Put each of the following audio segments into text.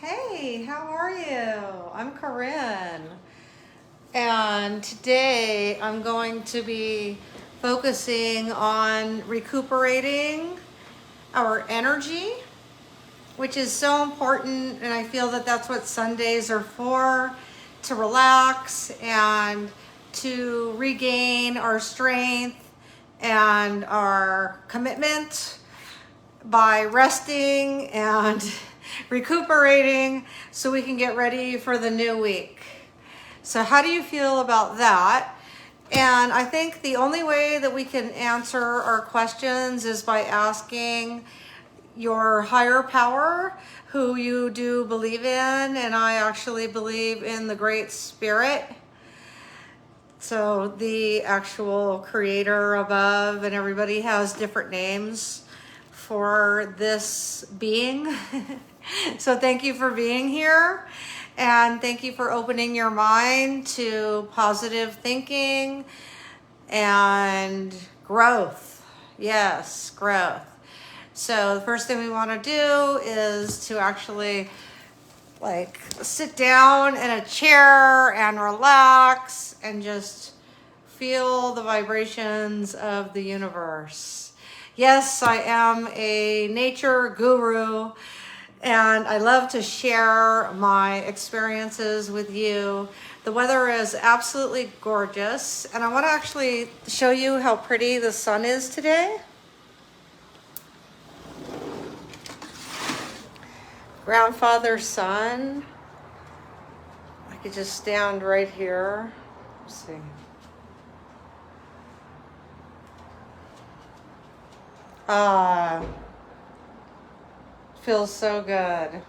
Hey, how are you? I'm Corin. And today I'm going to be focusing on recuperating our energy, which is so important. And I feel that that's what Sundays are for, to relax and to regain our strength and our commitment by resting and recuperating so we can get ready for the new week. So how do you feel about that? And I think the only way that we can answer our questions is by asking your higher power, who you do believe in, and I actually believe in the Great Spirit. So the actual creator above, and everybody has different names for this being. So thank you for being here, and thank you for opening your mind to positive thinking and growth. Yes, growth. So the first thing we want to do is to actually sit down in a chair and relax and just feel the vibrations of the universe. Yes, I am a nature guru, and I love to share my experiences with you. The weather is absolutely gorgeous, and I want to actually show you how pretty the sun is today. Grandfather sun. I could just stand right here. Let's see. Feels so good.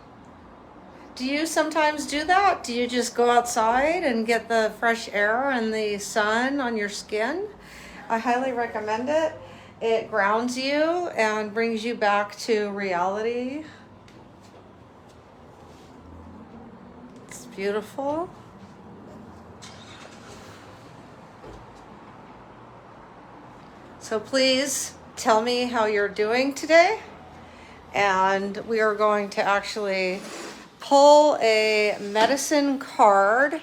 Do you sometimes do that? Do you just go outside and get the fresh air and the sun on your skin? I highly recommend it. It grounds you and brings you back to reality. It's beautiful. So please tell me how you're doing today. And we are going to actually pull a medicine card.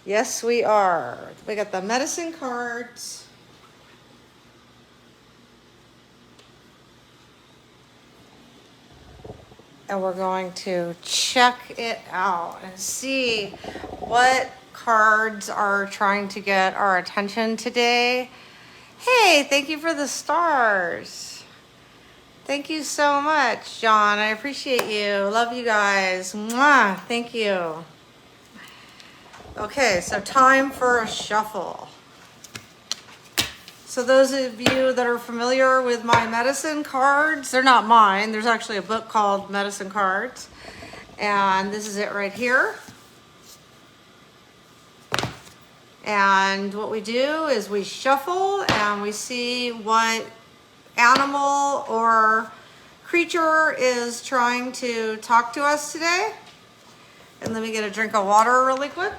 Yes, we are. We got the medicine cards. And we're going to check it out and see what cards are trying to get our attention today. Hey, thank you for the stars. Thank you so much, John. I appreciate you. Love you guys. Mwah. Thank you. Okay, so time for a shuffle. So those of you that are familiar with my medicine cards, they're not mine. There's actually a book called Medicine Cards. And this is it right here. And what we do is we shuffle and we see what animal or creature is trying to talk to us today. And let me get a drink of water really quick.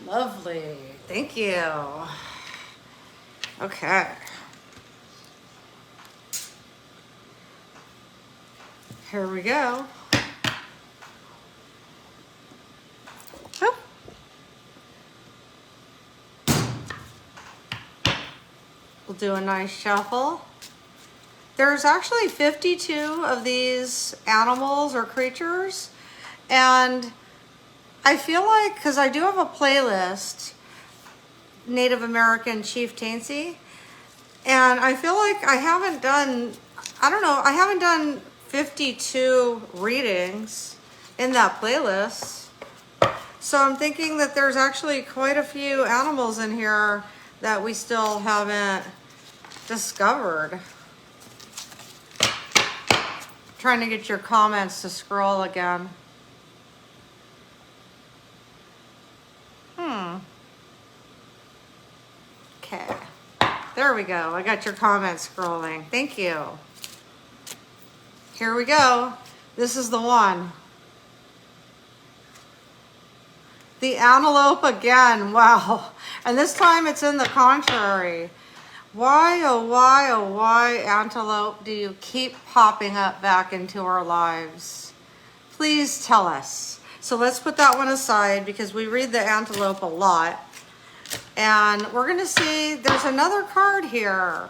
Lovely. Thank you. Okay. Here we go. Oh. We'll do a nice shuffle. There's actually 52 of these animals or creatures, and I feel like, because I do have a playlist, Native American Chieftaincy, and I feel like I haven't done 52 readings in that playlist. So I'm thinking that there's actually quite a few animals in here that we still haven't discovered. Trying to get your comments to scroll again. Okay. There we go. I got your comments scrolling. Thank you. Here we go. This is the one. The antelope again, wow. And this time it's in the contrary. Why, oh why, antelope, do you keep popping up back into our lives? Please tell us. So let's put that one aside because we read the antelope a lot. And we're gonna see, there's another card here.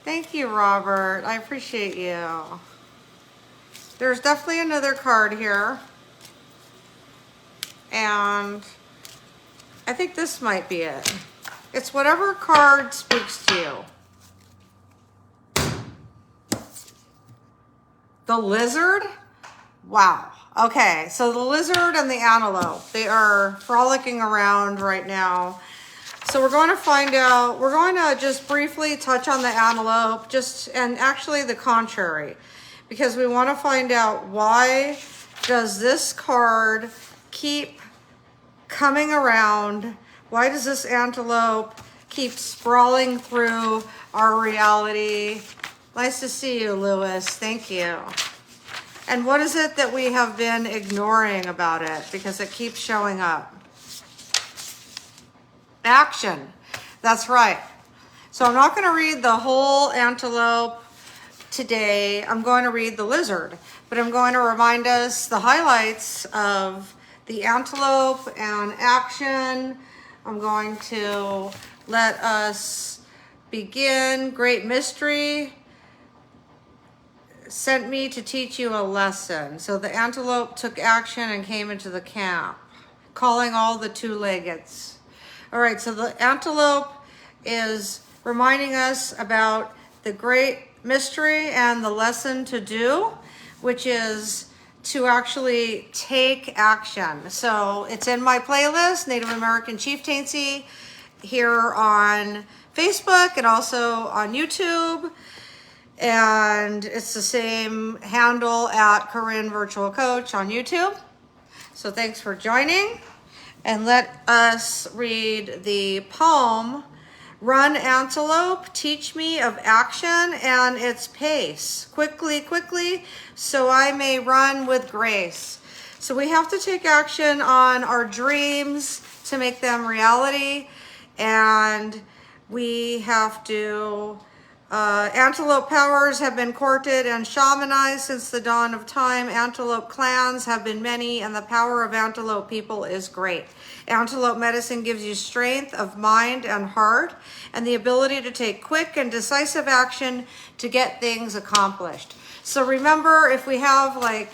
Thank you, Robert. I appreciate you. There's definitely another card here. And I think this might be it. It's whatever card speaks to you. The lizard? Wow. Okay, so the lizard and the antelope, they are frolicking around right now. So we're going to find out, we're going to just briefly touch on the antelope, and actually the contrary, because we want to find out why does this card keep coming around? Why does this antelope keep sprawling through our reality? Nice to see you, Lewis. Thank you. And what is it that we have been ignoring about it? Because it keeps showing up. Action. That's right. So I'm not going to read the whole antelope today. I'm going to read the lizard, but I'm going to remind us the highlights of the antelope and action. I'm going to let us begin. Great mystery sent me to teach you a lesson. So the antelope took action and came into the camp, calling all the two-leggeds. All right, so the antelope is reminding us about the great mystery and the lesson to do, which is to actually take action. So it's in my playlist, Native American Chieftaincy, here on Facebook and also on YouTube. And it's the same handle at Corin Virtual Coach on YouTube. So thanks for joining. And let us read the poem, Run Antelope, Teach Me of Action and Its Pace. Quickly, quickly, so I may run with grace. So we have to take action on our dreams to make them reality. And we have to, antelope powers have been courted and shamanized since the dawn of time. Antelope clans have been many, and the power of antelope people is great. Antelope medicine gives you strength of mind and heart and the ability to take quick and decisive action to get things accomplished. So remember, if we have like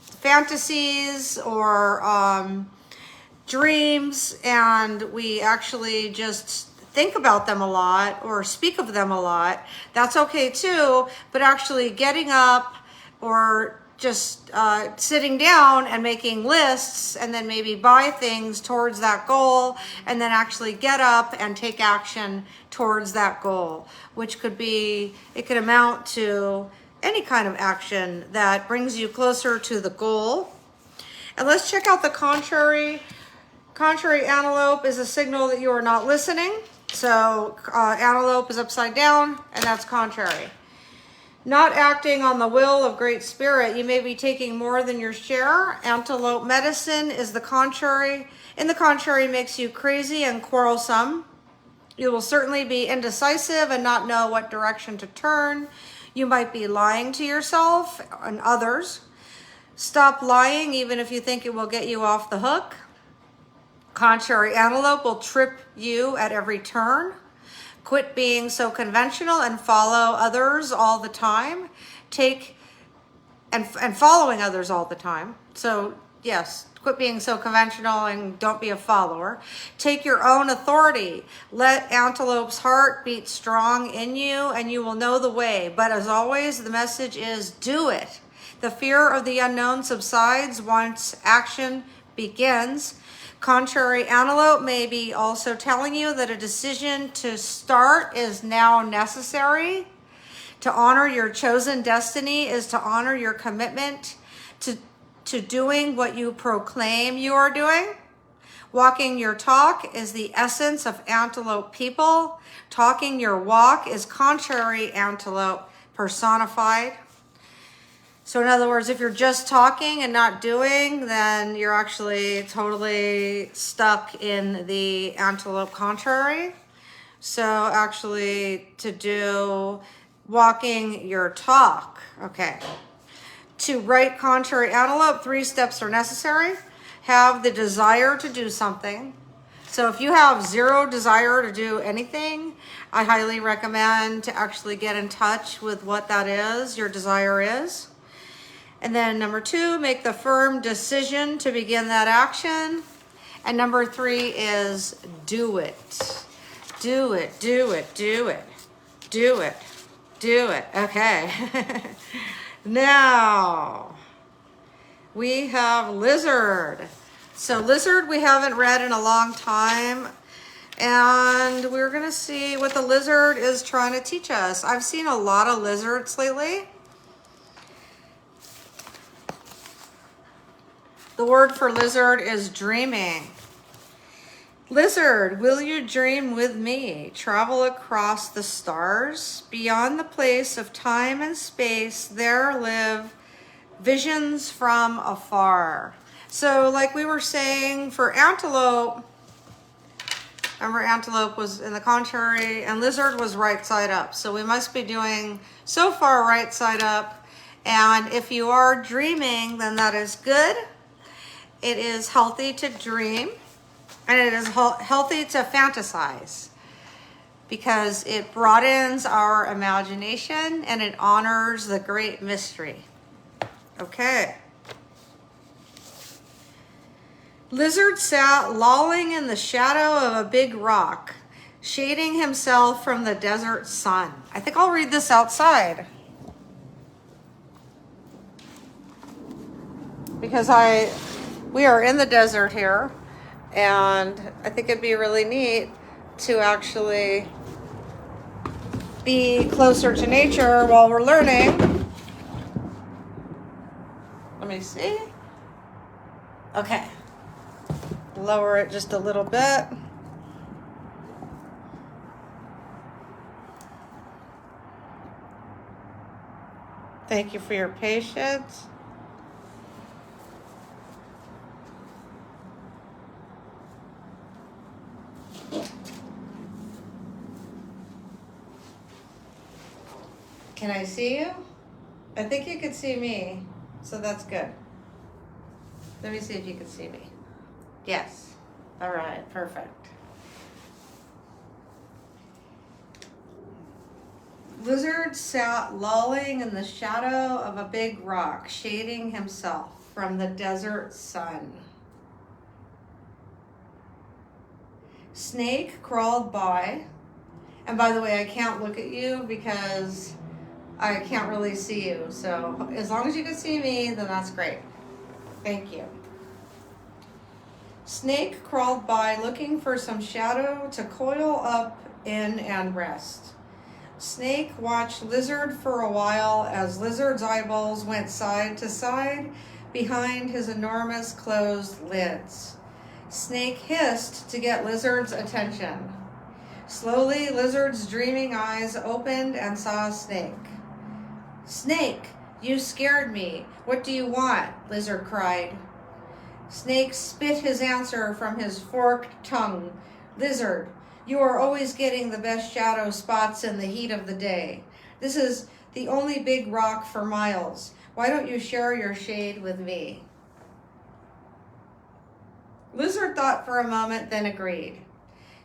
fantasies or dreams and we actually just think about them a lot or speak of them a lot, that's okay too, but actually getting up or just sitting down and making lists and then maybe buy things towards that goal and then actually get up and take action towards that goal, which could be, it could amount to any kind of action that brings you closer to the goal. And let's check out the contrary. Contrary antelope is a signal that you are not listening. So antelope is upside down, and that's contrary. Not acting on the will of great spirit, you may be taking more than your share. Antelope medicine is the contrary. In the contrary, makes you crazy and quarrelsome. You will certainly be indecisive and not know what direction to turn. You might be lying to yourself and others. Stop lying, even if you think it will get you off the hook. Contrary antelope will trip you at every turn. Quit being so conventional and follow others all the time. And following others all the time. So yes, quit being so conventional and don't be a follower. Take your own authority. Let antelope's heart beat strong in you and you will know the way. But as always, the message is do it. The fear of the unknown subsides once action begins. Contrary antelope may be also telling you that a decision to start is now necessary. To honor your chosen destiny is to honor your commitment to doing what you proclaim you are doing. Walking your talk is the essence of antelope people. Talking your walk is contrary antelope personified. So in other words, if you're just talking and not doing, then you're actually totally stuck in the antelope contrary. So actually to do walking your talk, okay. To right contrary antelope, 3 steps are necessary. Have the desire to do something. So if you have 0 desire to do anything, I highly recommend to actually get in touch with what that is, your desire is. And then number 2, make the firm decision to begin that action. And number 3 is do it. Do it, do it, do it, do it, do it. Okay. Now, we have lizard. So lizard we haven't read in a long time. And we're gonna see what the lizard is trying to teach us. I've seen a lot of lizards lately. The word for lizard is dreaming. Lizard, will you dream with me? Travel across the stars. Beyond the place of time and space, there live visions from afar. So like we were saying for antelope, remember antelope was in the contrary and lizard was right side up. So we must be doing so far right side up. And if you are dreaming, then that is good. It is healthy to dream, and it is healthy to fantasize because it broadens our imagination and it honors the great mystery. Okay. Lizard sat lolling in the shadow of a big rock, shading himself from the desert sun. I think I'll read this outside because we are in the desert here, and I think it'd be really neat to actually be closer to nature while we're learning. Let me see. Okay. Lower it just a little bit. Thank you for your patience. Can I see you? I think you could see me, so that's good. Let me see if you can see me. Yes. All right, perfect. Lizard sat lolling in the shadow of a big rock, shading himself from the desert sun. Snake crawled by, and by the way, I can't look at you because I can't really see you. So as long as you can see me, then that's great. Thank you. Snake crawled by looking for some shadow to coil up in and rest. Snake watched Lizard for a while as Lizard's eyeballs went side to side behind his enormous closed lids. Snake hissed to get Lizard's attention. Slowly, Lizard's dreaming eyes opened and saw Snake. Snake, you scared me. What do you want? Lizard cried. Snake spit his answer from his forked tongue. Lizard, you are always getting the best shadow spots in the heat of the day. This is the only big rock for miles. Why don't you share your shade with me? Lizard thought for a moment, then agreed.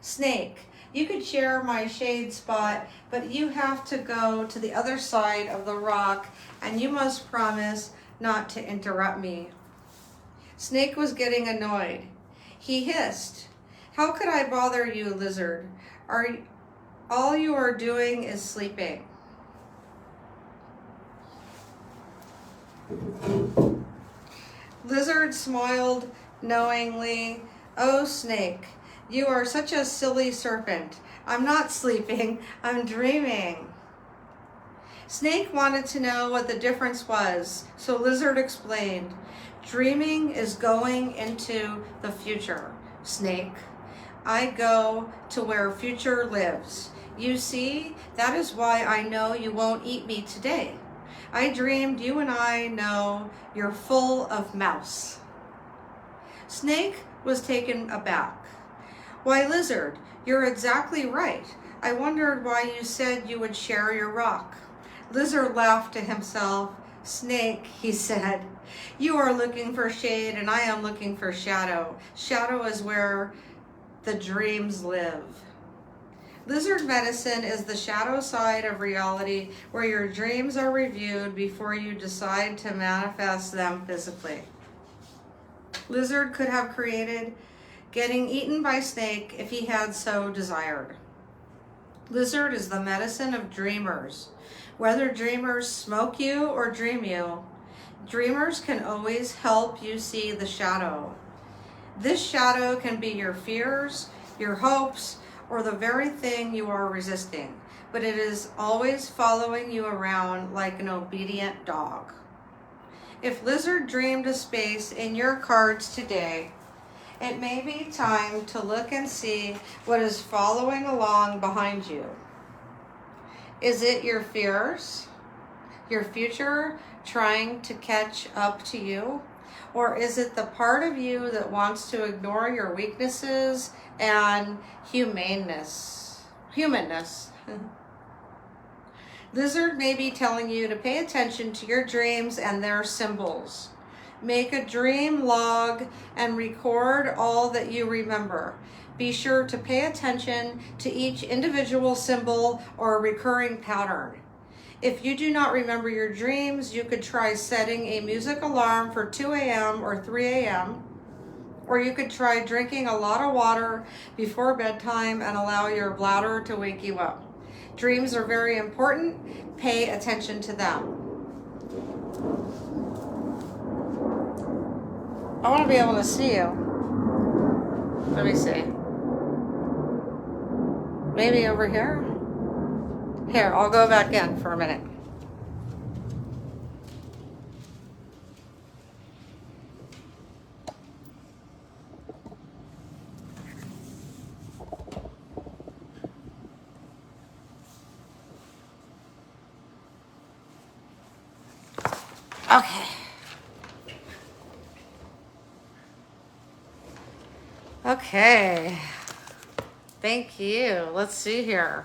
Snake, you could share my shade spot, but you have to go to the other side of the rock, and you must promise not to interrupt me. Snake was getting annoyed. He hissed, how could I bother you, Lizard? All you are doing is sleeping. Lizard smiled knowingly. Oh, Snake, you are such a silly serpent. I'm not sleeping, I'm dreaming. Snake wanted to know what the difference was, so Lizard explained. Dreaming is going into the future, Snake. I go to where future lives. You see, that is why I know you won't eat me today. I dreamed you and I know you're full of mouse. Snake was taken aback. Why, Lizard, you're exactly right. I wondered why you said you would share your rock. Lizard laughed to himself. Snake, he said, you are looking for shade and I am looking for shadow. Shadow is where the dreams live. Lizard medicine is the shadow side of reality where your dreams are reviewed before you decide to manifest them physically. Lizard could have created getting eaten by snake if he had so desired. Lizard is the medicine of dreamers. Whether dreamers smoke you or dream you, dreamers can always help you see the shadow. This shadow can be your fears, your hopes, or the very thing you are resisting, but it is always following you around like an obedient dog. If Lizard dreamed a space in your cards today, it may be time to look and see what is following along behind you. Is it your fears, your future trying to catch up to you? Or is it the part of you that wants to ignore your weaknesses and humanness? Lizard may be telling you to pay attention to your dreams and their symbols. Make a dream log and record all that you remember. Be sure to pay attention to each individual symbol or recurring pattern. If you do not remember your dreams, you could try setting a music alarm for 2 a.m. or 3 a.m. Or you could try drinking a lot of water before bedtime and allow your bladder to wake you up. Dreams are very important. Pay attention to them. I want to be able to see you. Let me see. Maybe over here? Here, I'll go back in for a minute. Okay. Okay. Thank you. Let's see here.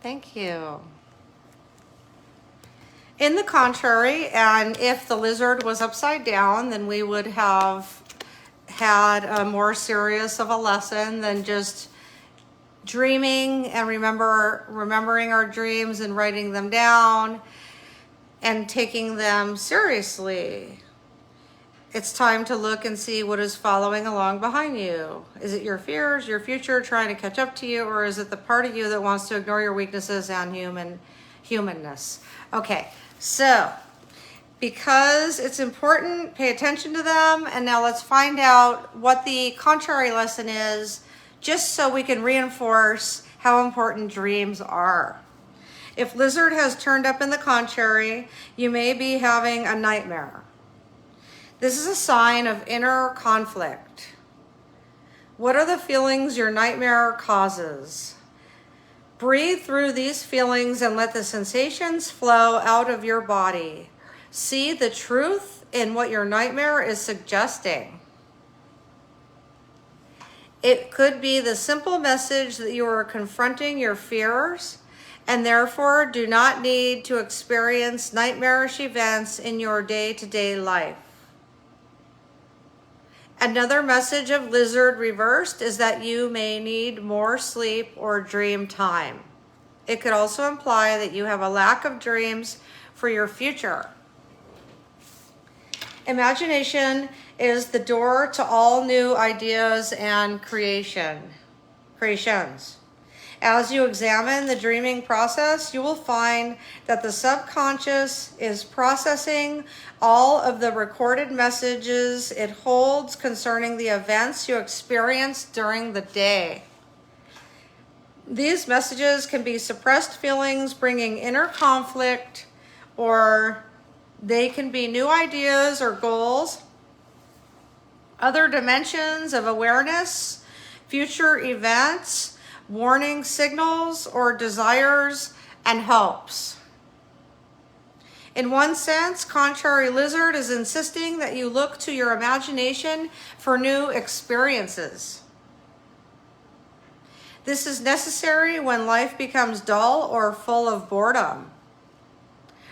Thank you. In the contrary, and if the lizard was upside down, then we would have had a more serious of a lesson than just dreaming and remembering our dreams and writing them down and taking them seriously. It's time to look and see what is following along behind you. Is it your fears, your future trying to catch up to you, or is it the part of you that wants to ignore your weaknesses and humanness? Okay, so because it's important, pay attention to them. And now let's find out what the contrary lesson is, just so we can reinforce how important dreams are. If lizard has turned up in the contrary, you may be having a nightmare. This is a sign of inner conflict. What are the feelings your nightmare causes? Breathe through these feelings and let the sensations flow out of your body. See the truth in what your nightmare is suggesting. It could be the simple message that you are confronting your fears and therefore do not need to experience nightmarish events in your day-to-day life. Another message of lizard reversed is that you may need more sleep or dream time. It could also imply that you have a lack of dreams for your future. Imagination is the door to all new ideas and creations. As you examine the dreaming process, you will find that the subconscious is processing all of the recorded messages it holds concerning the events you experienced during the day. These messages can be suppressed feelings bringing inner conflict, or they can be new ideas or goals, other dimensions of awareness, future events, warning signals, or desires and hopes. In one sense, contrary lizard is insisting that you look to your imagination for new experiences. This is necessary when life becomes dull or full of boredom.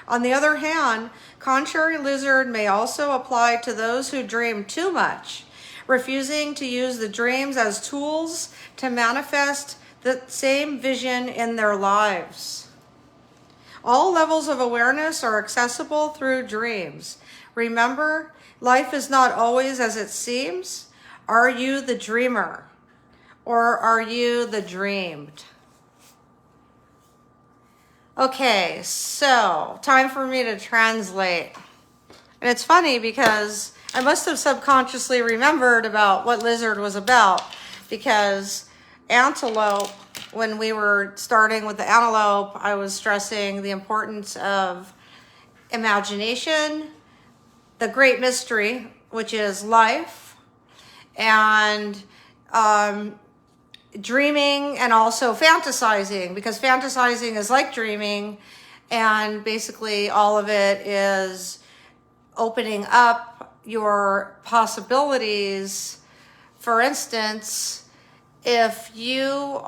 On the other hand, contrary lizard may also apply to those who dream too much, refusing to use the dreams as tools to manifest the same vision in their lives. All levels of awareness are accessible through dreams. Remember, life is not always as it seems. Are you the dreamer, or are you the dreamed? Okay, so time for me to translate. And it's funny because I must have subconsciously remembered about what lizard was about, because antelope, when we were starting with the antelope, I was stressing the importance of imagination, the great mystery, which is life, and dreaming, and also fantasizing, because fantasizing is like dreaming, and basically all of it is opening up your possibilities. For instance, if you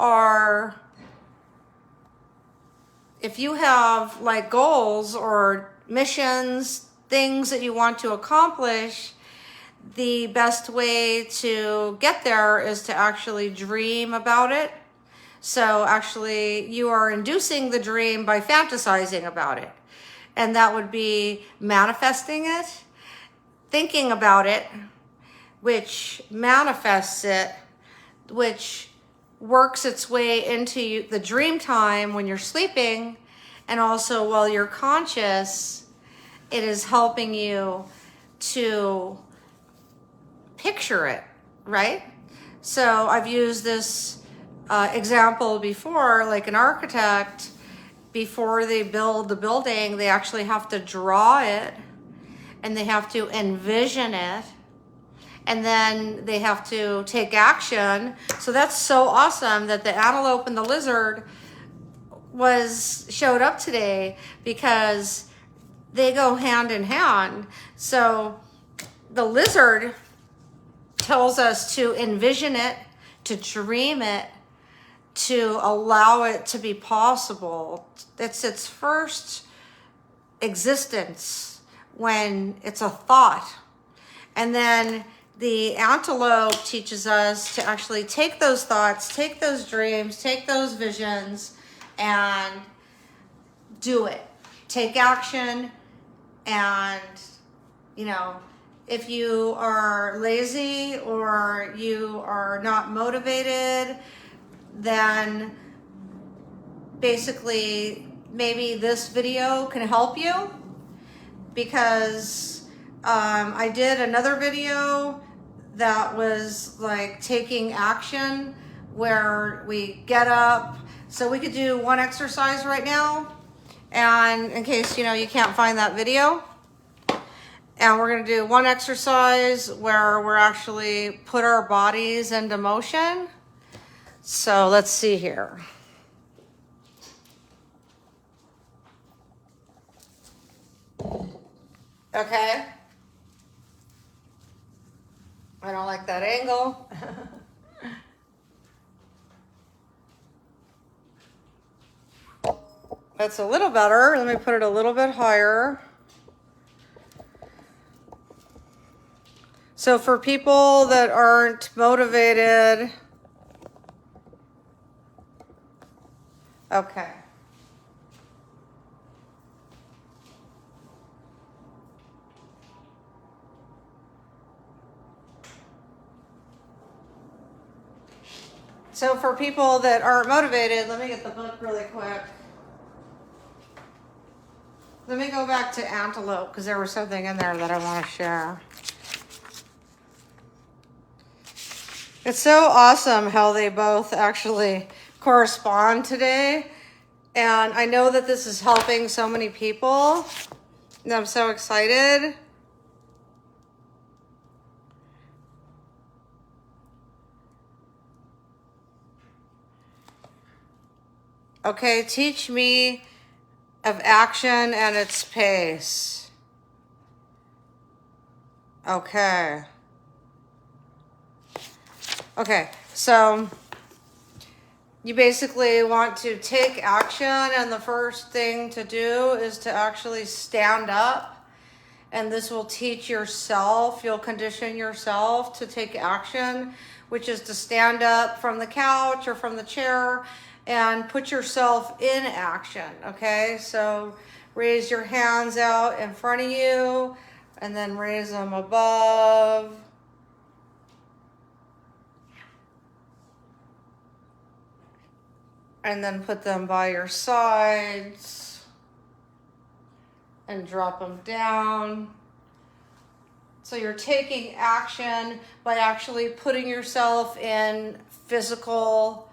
have like goals or missions, things that you want to accomplish, the best way to get there is to actually dream about it. So actually you are inducing the dream by fantasizing about it. And that would be manifesting it, thinking about it, which manifests it, which works its way into the dream time when you're sleeping. And also while you're conscious, it is helping you to picture it, right? So I've used this example before, like an architect, before they build the building, they actually have to draw it, and they have to envision it, and then they have to take action. So that's so awesome that the antelope and the lizard showed up today, because they go hand in hand. So the lizard tells us to envision it, to dream it, to allow it to be possible. It's its first existence when it's a thought. And then the antelope teaches us to actually take those thoughts, take those dreams, take those visions, and do it. Take action. And, if you are lazy or you are not motivated, then basically maybe this video can help you, because I did another video that was like taking action, where we get up. So we could do one exercise right now, and in case you can't find that video. And we're going to do one exercise where we're actually put our bodies into motion. So let's see here. Okay. I don't like that angle. That's a little better. Let me put it a little bit higher. So for people that aren't motivated, okay. So for people that aren't motivated, let me get the book really quick. Let me go back to antelope, because there was something in there that I want to share. It's so awesome how they both actually correspond today. And I know that this is helping so many people. And I'm so excited. Okay, teach me of action and its pace. Okay. Okay, so you basically want to take action, and the first thing to do is to actually stand up, and this will teach yourself, you'll condition yourself to take action, which is to stand up from the couch or from the chair and put yourself in action, okay? So raise your hands out in front of you and then raise them above. And then put them by your sides and drop them down. So you're taking action by actually putting yourself in physical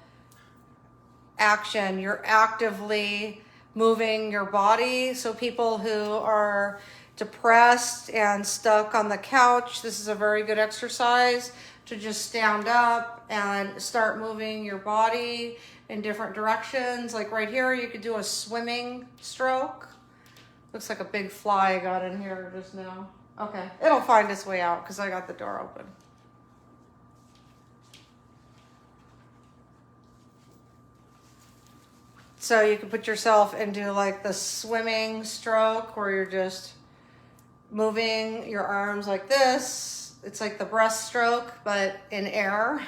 action. You're actively moving your body. So people who are depressed and stuck on the couch, this is a very good exercise to just stand up and start moving your body in different directions. Like right here, you could do a swimming stroke. Looks like a big fly got in here just now. Okay, it'll find its way out because I got the door open. So you can put yourself into like the swimming stroke where you're just moving your arms like this. It's like the breaststroke, but in air.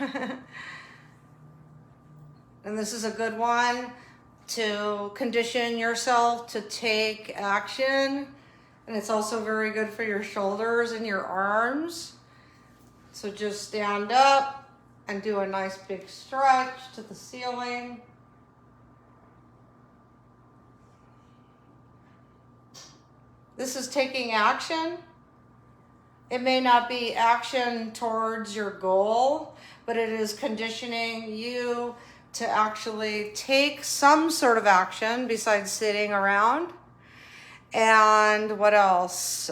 And this is a good one to condition yourself to take action. And it's also very good for your shoulders and your arms. So just stand up and do a nice big stretch to the ceiling. This is taking action. It may not be action towards your goal, but it is conditioning you to actually take some sort of action besides sitting around. And what else?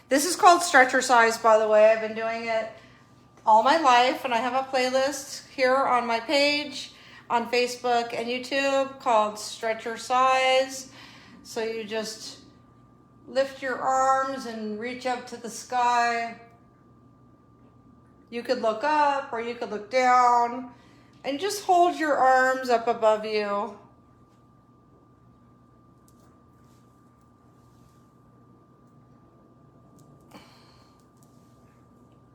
This is called Stretchercise, by the way. I've been doing it all my life, and I have a playlist here on my page on Facebook and YouTube called Stretchercise. So you just lift your arms and reach up to the sky. You could look up or you could look down and just hold your arms up above you.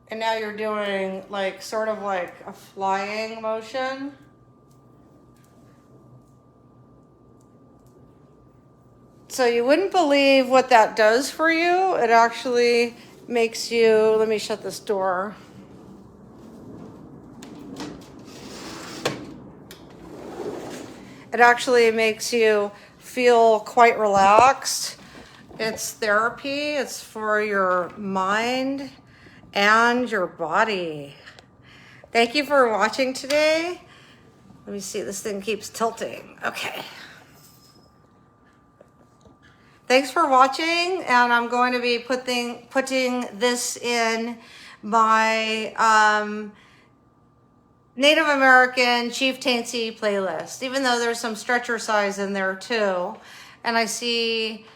And now you're doing like sort of like a flying motion. So you wouldn't believe what that does for you. It actually makes you, let me shut this door. It actually makes you feel quite relaxed. It's therapy. It's for your mind and your body. Thank you for watching today. Let me see, this thing keeps tilting. Okay. Thanks for watching, and I'm going to be putting this in my Native American Chieftaincy playlist, even though there's some Stretchercise in there too. And I see,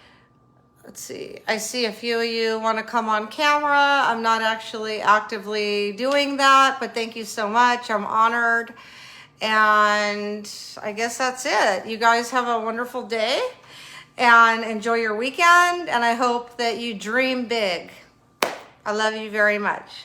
let's see, I see a few of you want to come on camera. I'm not actually actively doing that, but thank you so much. I'm honored. And I guess that's it. You guys have a wonderful day and enjoy your weekend. And I hope that you dream big. I love you very much.